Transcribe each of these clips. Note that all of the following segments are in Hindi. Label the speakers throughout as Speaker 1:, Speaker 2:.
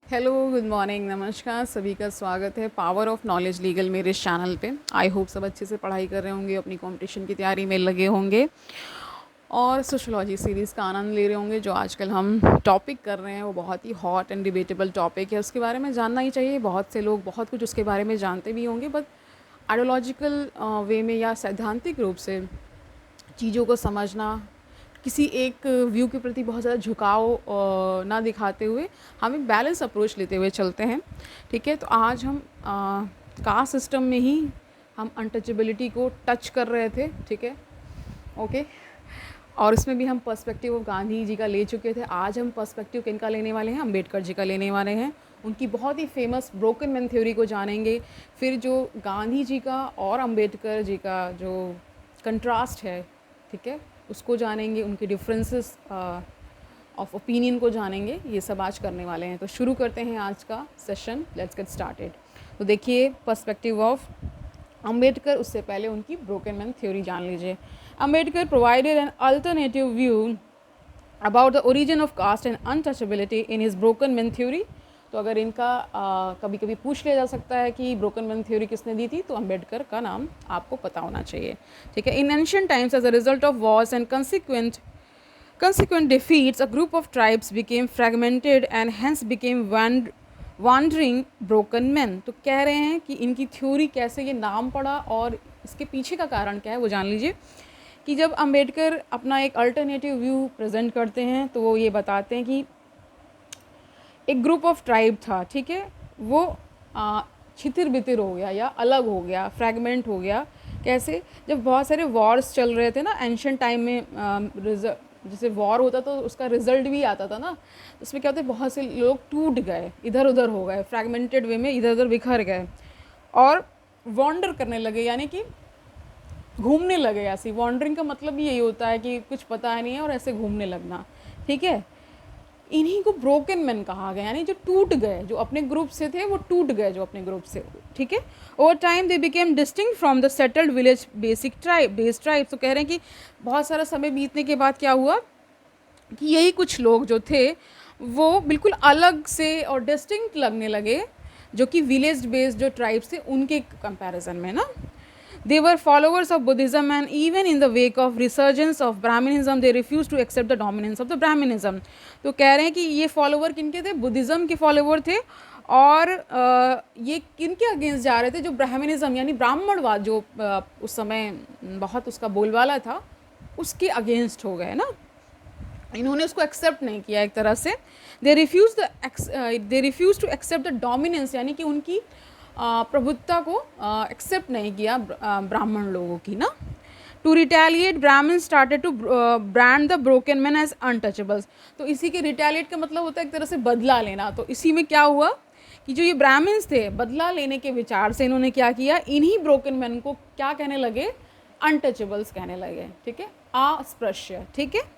Speaker 1: हेलो, गुड मॉर्निंग, नमस्कार, सभी का स्वागत है पावर ऑफ नॉलेज लीगल मेरे इस चैनल पे। आई होप सब अच्छे से पढ़ाई कर रहे होंगे, अपनी कंपटीशन की तैयारी में लगे होंगे और सोशोलॉजी सीरीज़ का आनंद ले रहे होंगे। जो आजकल हम टॉपिक कर रहे हैं वो बहुत ही हॉट एंड डिबेटेबल टॉपिक है, उसके बारे में जानना ही चाहिए। बहुत से लोग बहुत कुछ उसके बारे में जानते भी होंगे, बट आइडियोलॉजिकल वे में या सैद्धांतिक रूप से चीज़ों को समझना, किसी एक व्यू के प्रति बहुत ज़्यादा झुकाव ना दिखाते हुए हम एक बैलेंस अप्रोच लेते हुए चलते हैं। ठीक है, तो आज हम कास्ट सिस्टम में ही हम अनटचेबिलिटी को टच कर रहे थे। ठीक है, ओके। और इसमें भी हम पर्सपेक्टिव ऑफ गांधी जी का ले चुके थे। आज हम पर्सपेक्टिव किनका लेने वाले हैं? अम्बेडकर जी का लेने वाले हैं। उनकी बहुत ही फेमस ब्रोकन मैन थ्योरी को जानेंगे। फिर जो गांधी जी का और अम्बेडकर जी का जो कंट्रास्ट है, ठीक है, उसको जानेंगे, उनके डिफरेंसेस ऑफ ओपिनियन को जानेंगे। ये सब आज करने वाले हैं। तो शुरू करते हैं आज का सेशन। Let's get started. तो देखिए, पर्सपेक्टिव ऑफ अम्बेडकर, उससे पहले उनकी ब्रोकन मैन थ्योरी जान लीजिए। Ambedkar provided an alternative view about the origin of caste and untouchability in his broken man theory. तो अगर इनका कभी कभी पूछ लिया जा सकता है कि ब्रोकन मैन थ्योरी किसने दी थी, तो अम्बेडकर का नाम आपको पता होना चाहिए। ठीक है। In ancient times as a result of wars and consequent defeats, a group of tribes became fragmented and hence became wandering broken men। तो कह रहे हैं कि इनकी थ्योरी कैसे ये नाम पड़ा और इसके पीछे का कारण क्या है वो जान लीजिए। कि जब अम्बेडकर अपना एक अल्टरनेटिव व्यू प्रेजेंट करते हैं तो वो ये बताते हैं कि एक ग्रुप ऑफ ट्राइब था, ठीक है, वो छितिर बितिर हो गया या अलग हो गया, फ्रैगमेंट हो गया। कैसे? जब बहुत सारे वॉर्स चल रहे थे ना एंशिएंट टाइम में, जैसे वॉर होता तो उसका रिजल्ट भी आता था ना, उसमें क्या होता है, बहुत से लोग टूट गए, इधर उधर हो गए, फ्रैगमेंटेड वे में इधर उधर बिखर गए और वॉन्डर करने लगे, यानी कि घूमने लगे। ऐसी वॉन्डरिंग का मतलब यही होता है कि कुछ पता नहीं है और ऐसे घूमने लगना। ठीक है, इन्हीं को ब्रोकन मैन कहा गया, यानी जो टूट गए, जो अपने ग्रुप से थे वो टूट गए, जो अपने ग्रुप से। ठीक है। Over time they became distinct from the settled village based tribe. तो कह रहे हैं कि बहुत सारा समय बीतने के बाद क्या हुआ कि यही कुछ लोग जो थे वो बिल्कुल अलग से और डिस्टिंक्ट लगने लगे, जो कि विलेज बेस्ड जो ट्राइब्स थे उनके कंपैरिजन में ना। They were followers of Buddhism, and even in the wake of resurgence of Brahminism, they refused to accept the dominance of the Brahminism। तो कह रहे हैं कि ये फॉलोवर किनके थे? बुद्धिज़्म के फॉलोवर थे। और ये किनके अगेंस्ट जा रहे थे? जो ब्राह्मणिज्म यानी ब्राह्मणवाद जो उस समय बहुत उसका बोलबाला था, उसके अगेंस्ट हो गए ना। इन्होंने उसको एक्सेप्ट नहीं किया एक तरह से। They refuse to accept the dominance, यानी कि उनकी प्रभुत्ता को एक्सेप्ट नहीं किया ब्राह्मण लोगों की ना। To retaliate Brahmin started to brand the broken man as untouchables. तो इसी के रिटेलिएट का मतलब होता है एक तरह से बदला लेना। तो इसी में क्या हुआ कि जो ये ब्राह्मण्स थे, बदला लेने के विचार से इन्होंने क्या किया, इन्हीं ब्रोकन मैन को क्या कहने लगे? अनटचेबल्स कहने लगे। ठीक है, अस्पृश्य। ठीक है।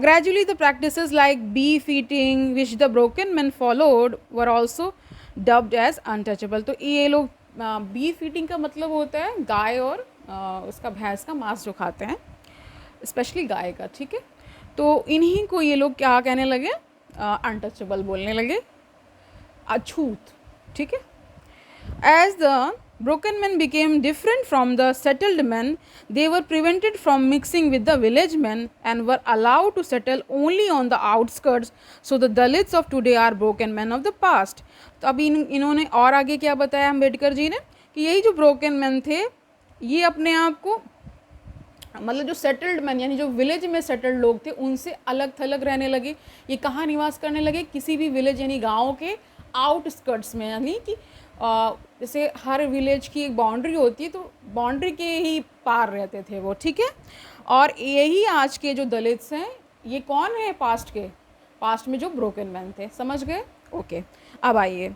Speaker 1: Gradually, the practices like beef eating, which the broken men followed, were also dubbed as untouchable। तो ये लोग बीफ ईटिंग का मतलब होता है गाय और उसका भैंस का मांस जो खाते हैं, स्पेशली गाय का। ठीक है, तो इन्हीं को ये लोग क्या कहने लगे? अनटचेबल बोलने लगे, अछूत। ठीक है। As the broken men became different from the settled men, they were prevented from mixing with the village men and were allowed to settle only on the outskirts. So the Dalits of today are broken men of the past। तो अभी इन्होंने और आगे क्या बताया अम्बेडकर जी ने कि यही जो ब्रोकन मैन थे ये अपने आप को, मतलब जो सेटल्ड मैन यानी जो विलेज में सेटल्ड लोग थे, उनसे अलग थलग रहने लगे। ये कहाँ निवास करने लगे? किसी भी विलेज यानी गाँव के आउटस्कर्ट्स में, यानी कि जैसे हर विलेज की एक बाउंड्री होती है, तो बाउंड्री के ही पार रहते थे वो। ठीक है। और यही आज के जो दलित्स हैं, ये कौन है? पास्ट में जो ब्रोकन मैन थे। समझ गए? ओके। अब आइए,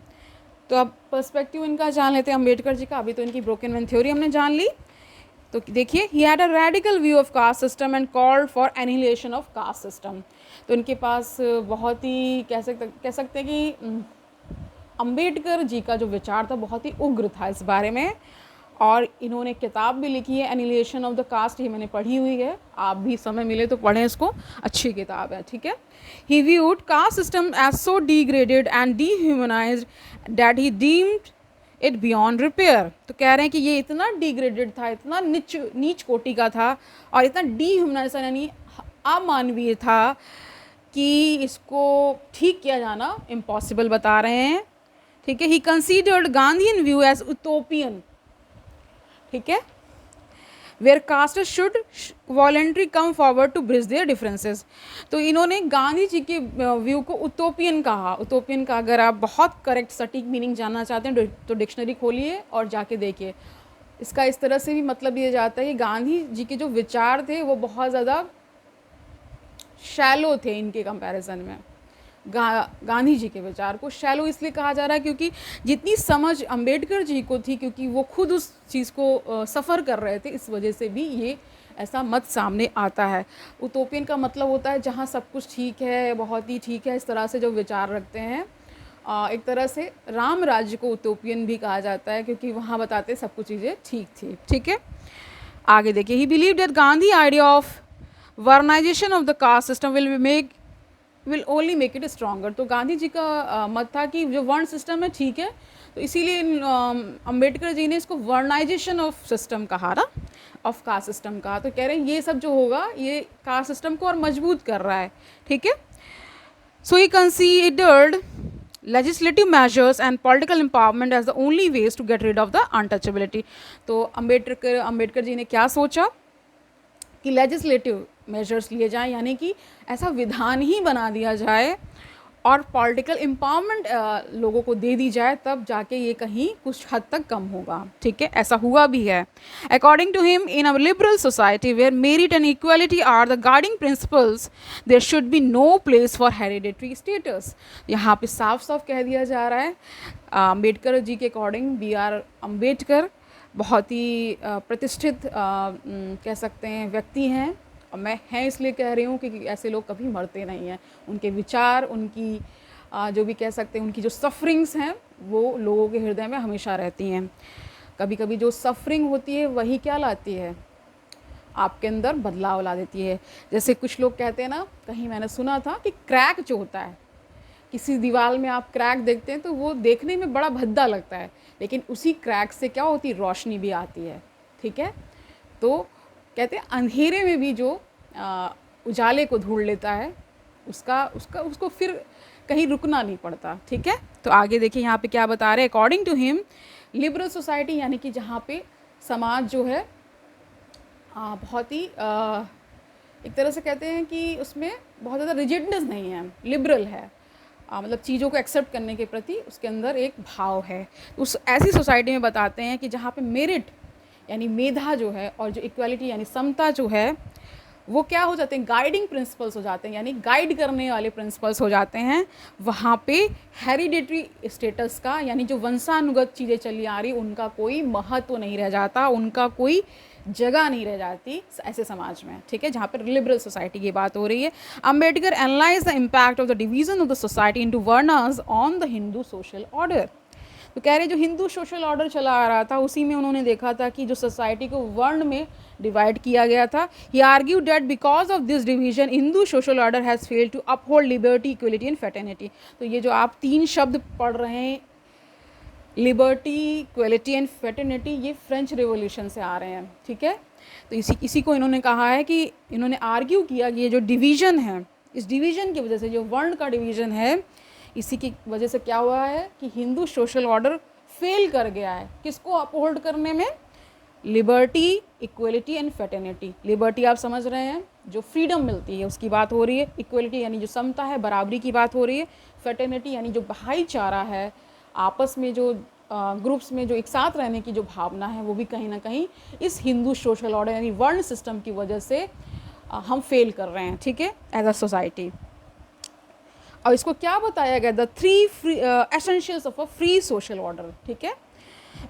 Speaker 1: तो अब पर्सपेक्टिव इनका जान लेते हैं अम्बेडकर जी का। अभी तो इनकी ब्रोकन मैन थ्योरी हमने जान ली। तो देखिए, he had a radical view of caste system and called for annihilation of cast system. तो इनके पास बहुत ही कह सकते हैं कि अम्बेडकर जी का जो विचार था बहुत ही उग्र था इस बारे में। और इन्होंने किताब भी लिखी है एनिहिलेशन ऑफ द कास्ट, ये मैंने पढ़ी हुई है, आप भी समय मिले तो पढ़ें इसको, अच्छी किताब है, ठीक है। He viewed caste system as so degraded and dehumanised that he deemed it beyond repair. तो कह रहे हैं कि ये इतना डिग्रेडेड था, इतना नीच कोटि का था और इतना डीह्यूमनाइज यानी अमानवीय था कि इसको ठीक किया जाना इम्पॉसिबल बता रहे हैं, ठीक है। He considered Gandhian view as utopian, ठीक है, where caste should voluntary come forward to bridge their differences. तो इन्होंने गांधी जी के व्यू को उटोपियन कहा। उटोपियन का अगर आप बहुत करेक्ट सटीक मीनिंग जानना चाहते हैं तो डिक्शनरी खोलिए और जाके देखिए। इसका इस तरह से भी मतलब दिया जाता है कि गांधी जी के जो विचार थे वो बहुत ज़्यादा शैलो थे इनके कंपैरिजन में। गांधी जी के विचार को शैलो इसलिए कहा जा रहा है क्योंकि जितनी समझ अंबेडकर जी को थी, क्योंकि वो खुद उस चीज़ को सफ़र कर रहे थे, इस वजह से भी ये ऐसा मत सामने आता है। उटोपियन का मतलब होता है जहाँ सब कुछ ठीक है, बहुत ही ठीक है, इस तरह से जो विचार रखते हैं। एक तरह से राम राज्य को उटोपियन भी कहा जाता है क्योंकि वहाँ बताते सब कुछ चीज़ें ठीक थी, ठीक है। आगे देखिए, he believe that Gandhi idea of वर्नाइजेशन of the caste system will only make it stronger. तो गांधी जी का मत था कि जो वर्ण सिस्टम है ठीक है, तो इसीलिए अंबेडकर जी ने इसको वर्नाइजेशन ऑफ सिस्टम कहा ना, ऑफ कास्ट सिस्टम कहा। तो कह रहे हैं ये सब जो होगा ये कास्ट सिस्टम को और मजबूत कर रहा है, ठीक है। सो ही considered legislative measures and political empowerment as the only ways to get rid of the untouchability। तो अंबेडकर जी ने क्या सोचा कि लेजिस्लेटिव मेजर्स लिए जाएं, यानी कि ऐसा विधान ही बना दिया जाए और पॉलिटिकल एम्पावरमेंट लोगों को दे दी जाए, तब जाके ये कहीं कुछ हद तक कम होगा, ठीक है। ऐसा हुआ भी है। According to him, in a liberal society where merit and equality are the guiding principles there should be no place for hereditary status. यहाँ पे साफ साफ कह दिया जा रहा है, अम्बेडकर जी के अकॉर्डिंग, बी आर अम्बेडकर बहुत ही प्रतिष्ठित कह सकते हैं व्यक्ति हैं, और मैं हैं इसलिए कह रही हूँ क्योंकि ऐसे लोग कभी मरते नहीं हैं। उनके विचार, उनकी जो भी कह सकते हैं, उनकी जो सफरिंग्स हैं वो लोगों के हृदय में हमेशा रहती हैं। कभी कभी जो सफरिंग होती है वही क्या लाती है, आपके अंदर बदलाव ला देती है। जैसे कुछ लोग कहते हैं ना, कहीं मैंने सुना था कि क्रैक जो होता है, किसी दीवार में आप क्रैक देखते हैं तो वो देखने में बड़ा भद्दा लगता है, लेकिन उसी क्रैक से क्या होती है, रोशनी भी आती है, ठीक है। तो कहते हैं अंधेरे में भी जो उजाले को ढूंढ लेता है उसको फिर कहीं रुकना नहीं पड़ता, ठीक है। तो आगे देखिए यहाँ पे क्या बता रहे हैं। According to him, liberal society यानी कि जहाँ पे समाज जो है बहुत ही एक तरह से कहते हैं कि उसमें बहुत ज़्यादा रिजिडनेस नहीं है, लिबरल है, मतलब चीज़ों को एक्सेप्ट करने के प्रति उसके अंदर एक भाव है। उस ऐसी सोसाइटी में बताते हैं कि जहाँ पे मेरिट यानी मेधा जो है और जो इक्वालिटी यानी समता जो है वो क्या हो जाते हैं, गाइडिंग प्रिंसिपल्स हो जाते हैं, यानी गाइड करने वाले प्रिंसिपल्स हो जाते हैं। वहाँ पे हेरिडेटरी स्टेटस का यानी जो वंशानुगत चीज़ें चली आ रही उनका कोई महत्व नहीं रह जाता, उनका कोई जगह नहीं रह जाती ऐसे समाज में, ठीक है, जहाँ पर लिबरल सोसाइटी की बात हो रही है। Ambedkar analyse the impact of the division of the society into Werner's on the Hindu social order. तो कह रहे जो हिंदू सोशल ऑर्डर चला आ रहा था उसी में उन्होंने देखा था कि जो सोसाइटी को वर्ण में डिवाइड किया गया था। He argue that because of this division Hindu social order has failed to uphold liberty, equality and fraternity. तो ये जो आप 3 शब्द पढ़ रहे हैं, लिबर्टी, इक्वलिटी एंड फ्रेटर्निटी, ये फ्रेंच रिवॉल्यूशन से आ रहे हैं, ठीक है। तो इसी को इन्होंने कहा है कि इन्होंने आर्ग्यू किया कि ये जो डिवीज़न है, इस डिवीज़न की वजह से, जो वर्ण का डिवीज़न है, इसी की वजह से क्या हुआ है कि हिंदू सोशल ऑर्डर फेल कर गया है। किसको अपहोल्ड करने में, liberty, equality and fraternity. Liberty आप समझ रहे हैं, जो फ्रीडम मिलती है उसकी बात हो रही है। इक्वलिटी यानी जो समता है, बराबरी की बात हो रही है। फ्रेटर्निटी यानी जो भाईचारा है, आपस में जो ग्रुप्स में जो एक साथ रहने की जो भावना है, वो भी कहीं ना कहीं इस हिंदू सोशल ऑर्डर यानी वर्ण सिस्टम की वजह से हम फेल कर रहे हैं, ठीक है, एज अ सोसाइटी। और इसको क्या बताया गया, the 3 essentials of a free social order, ठीक है।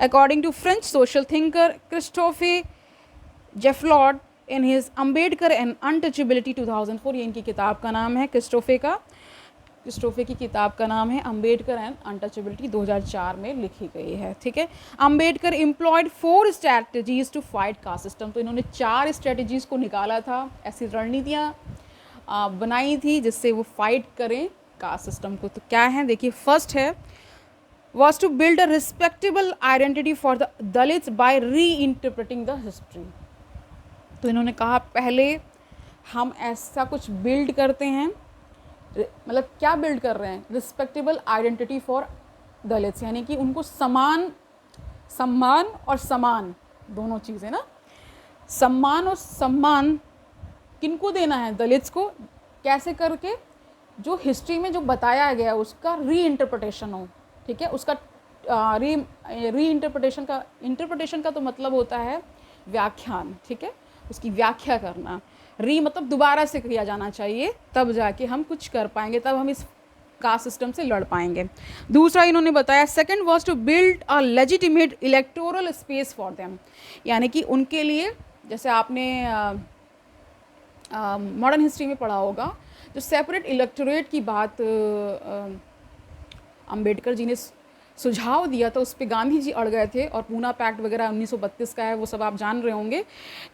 Speaker 1: According to French social thinker Christophe Jaffrelot in his Ambedkar and untouchability 2004, ये इनकी किताब का नाम है क्रिस्टोफे का। जिस ट्रॉफी की किताब का नाम है अंबेडकर एंड अनटचेबिलिटी, 2004 में लिखी गई है। ठीक है, Ambedkar employed 4 strategies to fight caste system. तो इन्होंने 4 स्ट्रैटेजीज को निकाला था, ऐसी रणनीतियाँ बनाई थी जिससे वो फाइट करें कास्ट सिस्टम को। तो क्या है देखिए, फर्स्ट है was to build a respectable identity for the Dalits by reinterpreting the history। तो इन्होंने कहा पहले हम ऐसा कुछ बिल्ड करते हैं, मतलब क्या बिल्ड कर रहे हैं, रिस्पेक्टेबल आइडेंटिटी फॉर दलित्स, यानी कि उनको सम्मान और समान दोनों चीज़ें ना, सम्मान और सम्मान किनको देना है, दलित्स को। कैसे करके, जो हिस्ट्री में जो बताया गया उसका री इंटरप्रिटेशन हो। ठीक है, उसका री इंटरप्रिटेशन का तो मतलब होता है व्याख्यान। ठीक है, उसकी व्याख्या करना। री मतलब दोबारा से किया जाना चाहिए, तब जाके हम कुछ कर पाएंगे, तब हम इस कास्ट सिस्टम से लड़ पाएंगे। दूसरा इन्होंने बताया, second was to build a legitimate electoral space for them, यानी कि उनके लिए, जैसे आपने मॉडर्न हिस्ट्री में पढ़ा होगा, जो सेपरेट इलेक्टोरेट की बात अंबेडकर जी ने सुझाव दिया था, उस पर गांधी जी अड़ गए थे, और पूना पैक्ट वगैरह 1932 का है, वो सब आप जान रहे होंगे।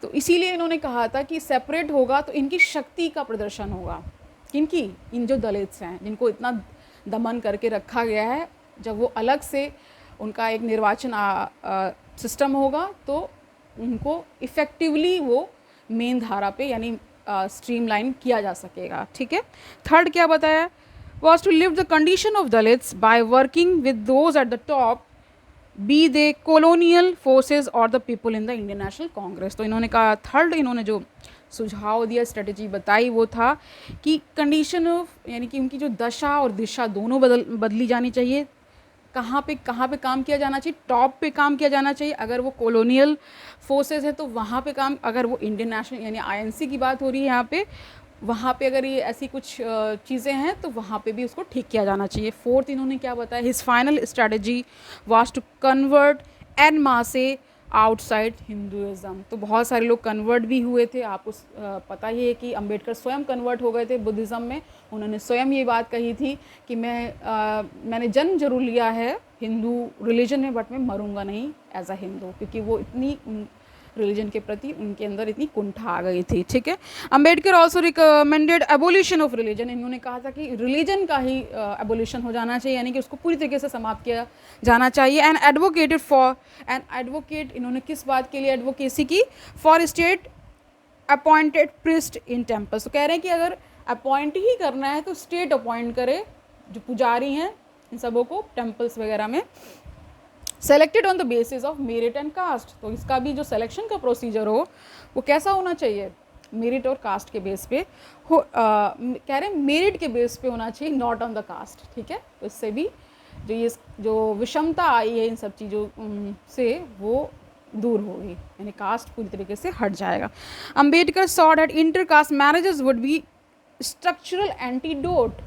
Speaker 1: तो इसीलिए इन्होंने कहा था कि सेपरेट होगा तो इनकी शक्ति का प्रदर्शन होगा। किनकी? इन जो दलित्स हैं, जिनको इतना दमन करके रखा गया है, जब वो अलग से उनका एक निर्वाचन सिस्टम होगा तो उनको इफ़ेक्टिवली वो मेन धारा पे यानी स्ट्रीमलाइन किया जा सकेगा। ठीक है, थर्ड क्या बताया, was to lift the condition of Dalits by working with those at the top, be they colonial forces or the people in the Indian National Congress। तो इन्होंने कहा, थर्ड इन्होंने जो सुझाव दिया, स्ट्रेटजी बताई, वो था कि कंडीशन ऑफ, यानी कि उनकी जो दशा और दिशा दोनों बदली जानी चाहिए। कहाँ पे काम किया जाना चाहिए, टॉप पे काम किया जाना चाहिए। अगर वो कॉलोनियल फोर्सेस है तो वहाँ पे काम, अगर वो इंडियन नेशनल यानी आईएनसी की बात हो रही है यहाँ पे, वहाँ पे अगर ये ऐसी कुछ चीज़ें हैं तो वहाँ पे भी उसको ठीक किया जाना चाहिए। फोर्थ इन्होंने क्या बताया, his final strategy was to convert en masse outside Hinduism. तो बहुत सारे लोग कन्वर्ट भी हुए थे, आपको पता ही है कि अंबेडकर स्वयं कन्वर्ट हो गए थे बुद्धिज़्म में। उन्होंने स्वयं ये बात कही थी कि मैंने जन्म जरूर लिया है हिंदू रिलीजन में, बट मैं मरूंगा नहीं एज अ हिंदू, क्योंकि वो इतनी रिलीजन के प्रति उनके अंदर इतनी कुंठा आ गई थी। ठीक है, Ambedkar also recommended abolition of religion. इन्होंने कहा था कि रिलीजन का ही एबोलिशन हो जाना चाहिए, यानी कि उसको पूरी तरीके से समाप्त किया जाना चाहिए। And advocated for, and advocate इन्होंने किस बात के लिए एडवोकेसी की, for state appointed priest in temples. तो कह रहे हैं कि अगर अपॉइंट ही करना है तो स्टेट अपॉइंट करे, जो पुजारी हैं इन सबों को टेम्पल्स वगैरह में, selected on the basis of merit and caste. तो इसका भी जो सिलेक्शन का प्रोसीजर हो वो कैसा होना चाहिए, मेरिट और कास्ट के बेस पे हो। कह रहे हैं मेरिट के बेस पे होना चाहिए, नॉट ऑन द कास्ट। ठीक है, तो इससे भी जो विषमता आई है इन सब चीज़ों से वो दूर होगी, यानी कास्ट पूरी तरीके से हट जाएगा। Ambedkar saw that inter caste marriages would be structural antidote,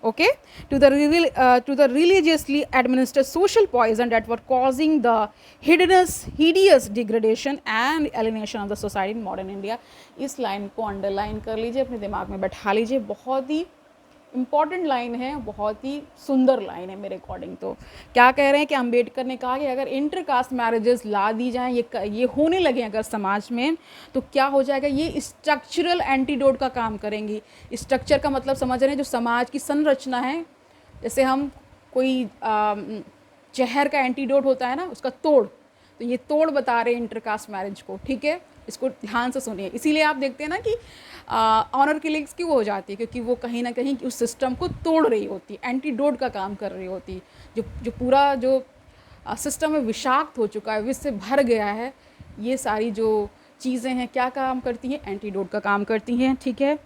Speaker 1: okay, to the religiously administered social poison that were causing the hideous degradation and alienation of the society in modern India। इस लाइन को अंडरलाइन कर लीजिए, अपने दिमाग में बैठा लीजिए, बहुत ही इम्पॉर्टेंट लाइन है, बहुत ही सुंदर लाइन है मेरे अकॉर्डिंग। तो क्या कह रहे हैं कि अंबेडकर ने कहा कि अगर इंटर कास्ट मैरिजेस ला दी जाएँ, ये होने लगे अगर समाज में, तो क्या हो जाएगा, ये स्ट्रक्चरल एंटीडोट का काम करेंगी। स्ट्रक्चर का मतलब समझ रहे हैं, जो समाज की संरचना है, जैसे हम कोई जहर का एंटीडोट होता है ना, उसका तोड़, तो ये तोड़ बता रहे हैं इंटरकास्ट मैरिज को। ठीक है, इसको ध्यान से सुनिए। इसीलिए आप देखते हैं ना कि ऑनर किलिंग्स क्यों हो जाती है, क्योंकि वो कहीं ना कहीं उस सिस्टम को तोड़ रही होती, एंटीडोट का काम कर रही होती। जो पूरा जो सिस्टम है विषाक्त हो चुका है, विष से भर गया है, ये सारी जो चीज़ें हैं क्या काम करती हैं, एंटीडोट का काम करती हैं। ठीक है,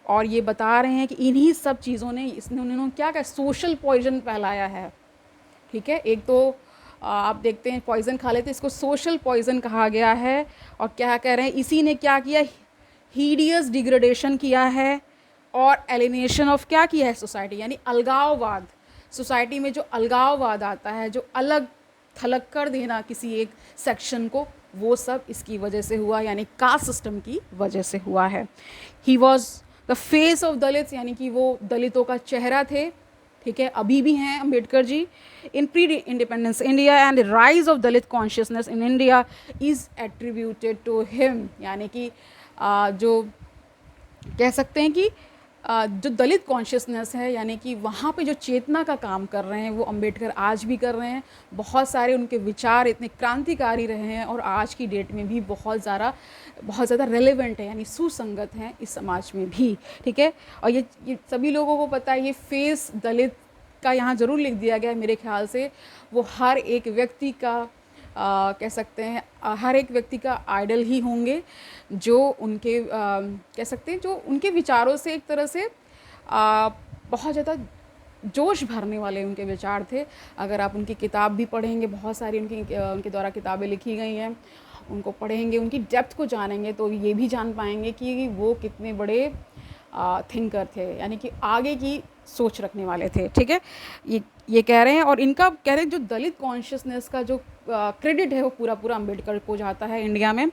Speaker 1: और ये बता रहे हैं कि इन्हीं सब चीज़ों ने उन्होंने क्या कहा, सोशल पॉइजन फैलाया है। ठीक है, एक तो आप देखते हैं पॉइज़न खा लेते, इसको सोशल पॉइज़न कहा गया है। और क्या कह रहे हैं, इसी ने क्या किया, हीडियस डिग्रेडेशन किया है और एलिनेशन ऑफ क्या किया है, सोसाइटी, यानी अलगाववाद। सोसाइटी में जो अलगाववाद आता है, जो अलग थलग कर देना किसी एक सेक्शन को, वो सब इसकी वजह से हुआ, यानी कास्ट सिस्टम की वजह से हुआ है। He was the face of Dalits, यानी कि वो दलितों का चेहरा थे, ठीक है, अभी भी हैं Ambedkar ji. In pre independence India and the rise of Dalit consciousness in India is attributed to him, यानी कि जो कह सकते हैं कि जो दलित कॉन्शियसनेस है, यानी कि वहाँ पे जो चेतना का काम कर रहे हैं वो अंबेडकर आज भी कर रहे हैं। बहुत सारे उनके विचार इतने क्रांतिकारी रहे हैं और आज की डेट में भी बहुत ज़्यादा रेलेवेंट है, यानी सुसंगत हैं इस समाज में भी, ठीक है। और ये सभी लोगों को पता है। ये फेस दलित का यहाँ ज़रूर लिख दिया गया है मेरे ख्याल से। वो हर एक व्यक्ति का कह सकते हैं हर एक व्यक्ति का आइडल ही होंगे, जो उनके कह सकते हैं जो उनके विचारों से एक तरह से बहुत ज़्यादा जोश भरने वाले उनके विचार थे। अगर आप उनकी किताब भी पढ़ेंगे, बहुत सारी उनके द्वारा किताबें लिखी गई हैं, उनको पढ़ेंगे, उनकी डेप्थ को जानेंगे तो ये भी जान पाएंगे कि वो कितने बड़े थिंकर थे, यानी कि आगे की सोच रखने वाले थे, ठीक है। ये कह रहे हैं, और इनका कह रहे हैं जो दलित कॉन्शियसनेस का जो क्रेडिट है वो पूरा अम्बेडकर को जाता है इंडिया में।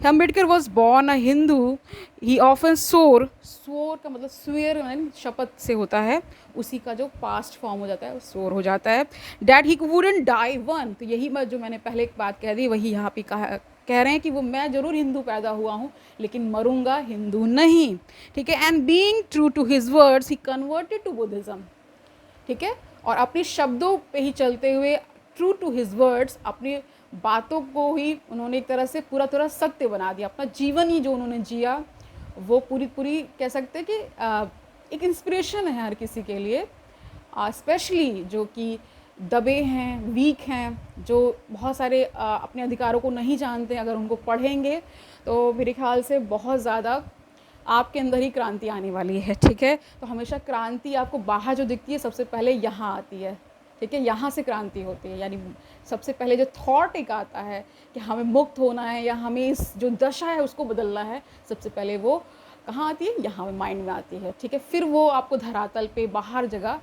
Speaker 1: Ambedkar was born a Hindu, he often सोर का मतलब स्वेयर शपथ से होता है, उसी का जो पास्ट फॉर्म हो जाता है वो सोर हो जाता है। That he wouldn't die one, तो यही जो मैंने पहले एक बात कह दी वही यहाँ पे कह रहे हैं कि वो मैं ज़रूर हिंदू पैदा हुआ हूँ लेकिन मरूंगा हिंदू नहीं, ठीक है। And being true to his words he converted to Buddhism, ठीक है। और अपने शब्दों पे ही चलते हुए, ट्रू टू हिज वर्ड्स, अपनी बातों को ही उन्होंने एक तरह से पूरा सत्य बना दिया। अपना जीवन ही जो उन्होंने जिया वो पूरी कह सकते हैं कि एक इंस्पिरेशन है हर किसी के लिए, स्पेशली जो कि दबे हैं, वीक हैं, जो बहुत सारे अपने अधिकारों को नहीं जानते। अगर उनको पढ़ेंगे तो मेरे ख्याल से बहुत ज़्यादा आपके अंदर ही क्रांति आने वाली है, ठीक है। तो हमेशा क्रांति आपको बाहर जो दिखती है सबसे पहले यहाँ आती है, ठीक है, यहाँ से क्रांति होती है। यानी सबसे पहले जो थॉट एक आता है कि हमें मुक्त होना है या हमें इस जो दशा है उसको बदलना है, सबसे पहले वो कहाँ आती है, यहाँ माइंड में आती है, ठीक है। फिर वो आपको धरातल पे बाहर जगह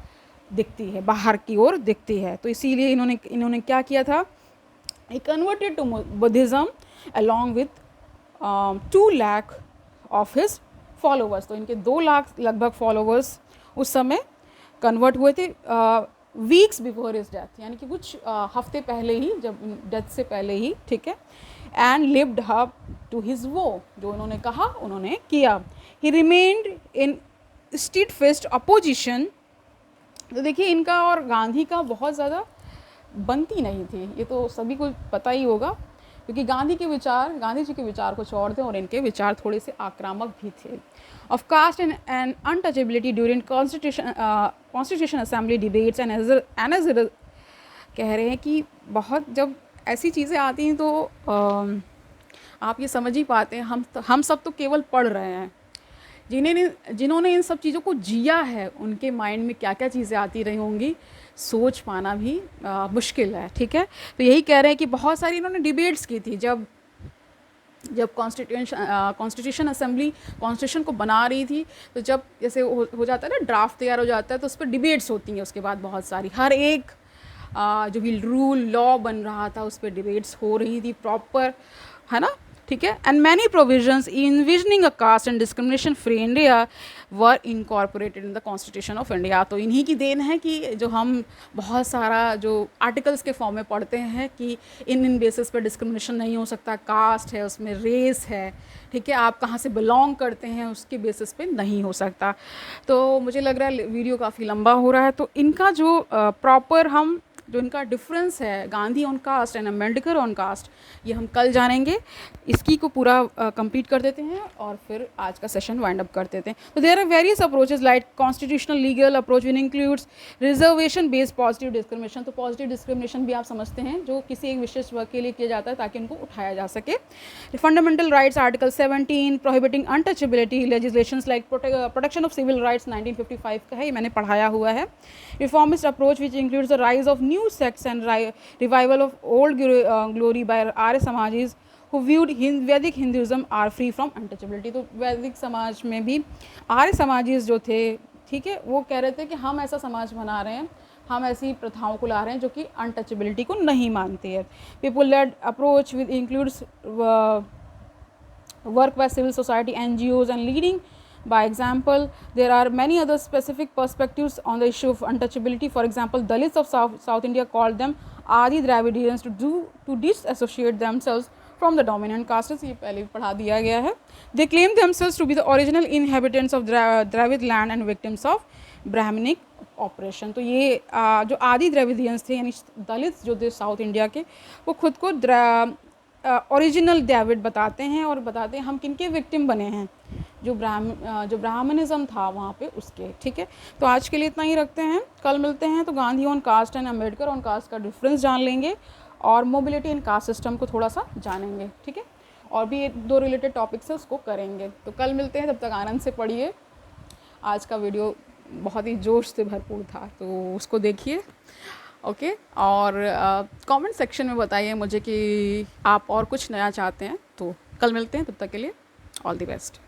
Speaker 1: दिखती है, बाहर की ओर दिखती है। तो इसीलिए इन्होंने क्या किया था, he converted to Buddhism along with 2 lakh of his followers. तो इनके 2 लाख लगभग फॉलोवर्स उस समय कन्वर्ट हुए थे वीक्स बिफोर हिज डेथ, यानी कि कुछ हफ्ते पहले ही, जब डेथ से पहले ही, ठीक है। And lived up to his वो, जो उन्होंने कहा उन्होंने किया। He remained in steadfast opposition. तो देखिए इनका और गांधी का बहुत ज़्यादा बनती नहीं थी, ये तो सभी को पता ही होगा, क्योंकि गांधी जी के विचार कुछ और थे और इनके विचार थोड़े से आक्रामक भी थे। Of caste and untouchability during constitution assembly debates and as कह रहे हैं कि बहुत जब ऐसी चीज़ें आती हैं तो आप ये समझ ही पाते हैं, हम सब तो केवल पढ़ रहे हैं, जिन्होंने इन सब चीज़ों को जिया है उनके माइंड में क्या क्या चीज़ें आती रही होंगी, सोच पाना भी मुश्किल है, ठीक है। तो यही कह रहे हैं कि बहुत सारी इन्होंने डिबेट्स की थी जब कॉन्स्टिट्यूशन असेंबली कॉन्स्टिट्यूशन को बना रही थी। तो जब जैसे हो जाता है ना, ड्राफ्ट तैयार हो जाता है, तो उस पर डिबेट्स होती हैं। उसके बाद बहुत सारी हर एक जो भी रूल लॉ बन रहा था उस पर डिबेट्स हो रही थी प्रॉपर, है ना, ठीक है। And many provisions envisioning a caste and discrimination free India were incorporated in the constitution of India. तो इन्हीं की देन है कि जो हम बहुत सारा जो आर्टिकल्स के फॉर्म में पढ़ते हैं कि इन बेसिस पर डिस्क्रिमिनेशन नहीं हो सकता, कास्ट है, उसमें रेस है, ठीक है, आप कहाँ से बिलोंग करते हैं उसके बेसिस पे नहीं हो सकता। तो मुझे लग रहा है वीडियो काफ़ी लंबा हो रहा है, तो इनका जो प्रॉपर जो इनका डिफरेंस है Gandhi on caste and Ambedkar on caste, ये हम कल जानेंगे। इसकी को पूरा कंप्लीट कर देते हैं और फिर आज का सेशन वाइंड अप कर देते हैं। तो there are various approaches like constitutional legal approach which includes reservation based positive discrimination. तो पॉजिटिव डिस्क्रिमिनेशन भी आप समझते हैं, जो किसी एक विशेष वर्ग के लिए किया जाता है ताकि उनको उठाया जा सके। Fundamental rights article 17 prohibiting untouchability legislations like protection of civil rights 1955 का है, ये मैंने पढ़ाया हुआ है। Reformist approach which includes the rise of new sects and revival of old glory by Arya Samajis who viewed Vedic Hinduism are free from untouchability। तो वैदिक समाज में भी आर्य समाजीज जो थे, ठीक है, वो कह रहे थे कि हम ऐसा समाज बना रहे हैं, हम ऐसी प्रथाओं को ला रहे हैं जो कि अनटचेबिलिटी को नहीं मानती है। People led approach with includes work by civil society NGOs and leading
Speaker 2: By example, there are many other specific perspectives on the issue of untouchability. For example, Dalits of South India called them Adi Dravidians to disassociate themselves from the dominant castes. ये पहले भी पढ़ा दिया गया है. They claim themselves to be the original inhabitants of Dravid land and victims of Brahminic operation. तो ये जो आदि द्रविडियंस थे यानी दलित जो थे साउथ इंडिया के, वो खुद को ओरिजिनल द्रविड़ बताते हैं और बताते हैं हम किनके विक्टिम बने हैं, जो ब्राह्मणिज्म था वहाँ पे उसके. ठीक है, तो आज के लिए इतना ही रखते हैं. कल मिलते हैं तो Gandhi on caste and Ambedkar on caste का डिफरेंस जान लेंगे और मोबिलिटी इन कास्ट सिस्टम को थोड़ा सा जानेंगे. ठीक है, और भी 2 रिलेटेड टॉपिक्स है उसको करेंगे. तो कल मिलते हैं, तब तक आनंद से पढ़िए. आज का वीडियो बहुत ही जोश से भरपूर था तो उसको देखिए. ओके, और कमेंट सेक्शन में बताइए मुझे कि आप और कुछ नया चाहते हैं. तो कल मिलते हैं, तब तक के लिए ऑल द बेस्ट.